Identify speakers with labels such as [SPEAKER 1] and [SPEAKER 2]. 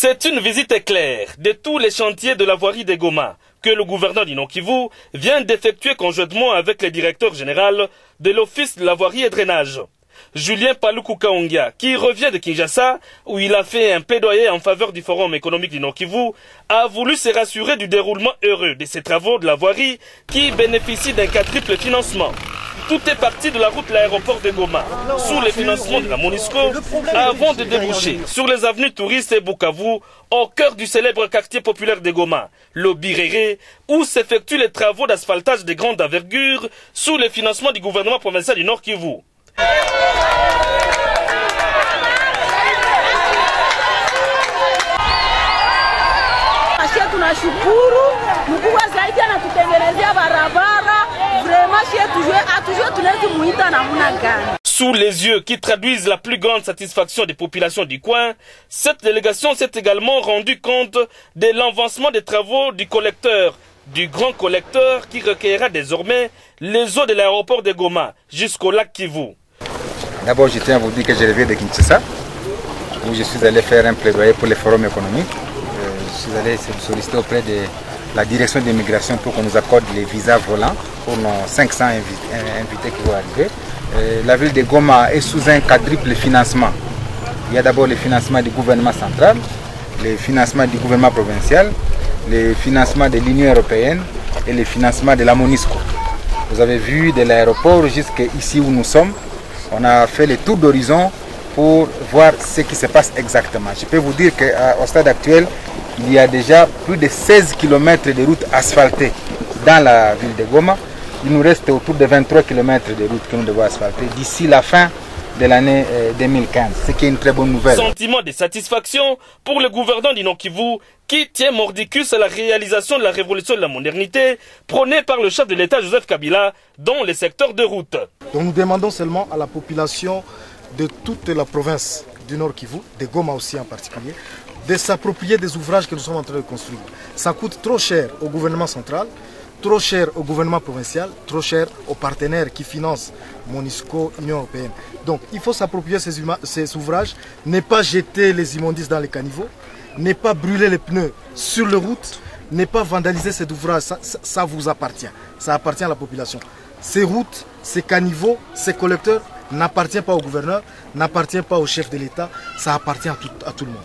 [SPEAKER 1] C'est une visite éclair de tous les chantiers de la voirie des Goma que le gouverneur du Nord-Kivu vient d'effectuer conjointement avec le directeur général de l'Office de la voirie et drainage, Julien Paluku Kaongia, qui revient de Kinshasa, où il a fait un plaidoyer en faveur du Forum économique du Nord-Kivu, a voulu se rassurer du déroulement heureux de ces travaux de la voirie qui bénéficient d'un quadruple financement. Tout est parti de la route de l'aéroport de Goma, sous le financement de la MONUSCO, avant de déboucher sur les avenues touristes et Bukavu, au cœur du célèbre quartier populaire de Goma, le Birere, où s'effectuent les travaux d'asphaltage de grande envergure, sous le financement du gouvernement provincial du Nord-Kivu.
[SPEAKER 2] Tunashukuru mkubwa zaidi anatutengenezea barabara, vraiment toujours tunaweza muita namna gani.
[SPEAKER 1] Sous les yeux qui traduisent la plus grande satisfaction des populations du coin, cette délégation s'est également rendue compte de l'avancement des travaux du collecteur, du grand collecteur qui recueillera désormais les eaux de l'aéroport de Goma jusqu'au lac Kivu.
[SPEAKER 3] D'abord, je tiens à vous dire que je reviens de Kinshasa, où je suis allé faire un plaidoyer pour les forums économiques. Je suis allé solliciter auprès de la direction de l'immigration pour qu'on nous accorde les visas volants pour nos 500 invités qui vont arriver. La ville de Goma est sous un quadruple financement. Il y a d'abord le financement du gouvernement central, le financement du gouvernement provincial, le financement de l'Union européenne et le financement de la MONUSCO. Vous avez vu de l'aéroport jusqu'ici où nous sommes, on a fait le tour d'horizon pour voir ce qui se passe exactement. Je peux vous dire qu'au stade actuel, il y a déjà plus de 16 km de routes asphaltées dans la ville de Goma. Il nous reste autour de 23 km de routes que nous devons asphalter d'ici la fin de l'année 2015, ce qui est une très bonne nouvelle.
[SPEAKER 1] Sentiment de satisfaction pour le gouverneur du Nord-Kivu qui tient mordicus à la réalisation de la révolution de la modernité prônée par le chef de l'État Joseph Kabila dans les secteurs de route.
[SPEAKER 4] Donc nous demandons seulement à la population de toute la province du Nord-Kivu, de Goma aussi en particulier, de s'approprier des ouvrages que nous sommes en train de construire. Ça coûte trop cher au gouvernement central, trop cher au gouvernement provincial, trop cher aux partenaires qui financent MONUSCO, Union européenne. Donc il faut s'approprier ces ouvrages, ne pas jeter les immondices dans les caniveaux, ne pas brûler les pneus sur les routes, ne pas vandaliser ces ouvrages, ça vous appartient, ça appartient à la population. Ces routes, ces caniveaux, ces collecteurs n'appartiennent pas au gouverneur, n'appartiennent pas au chef de l'État, ça appartient à tout le monde.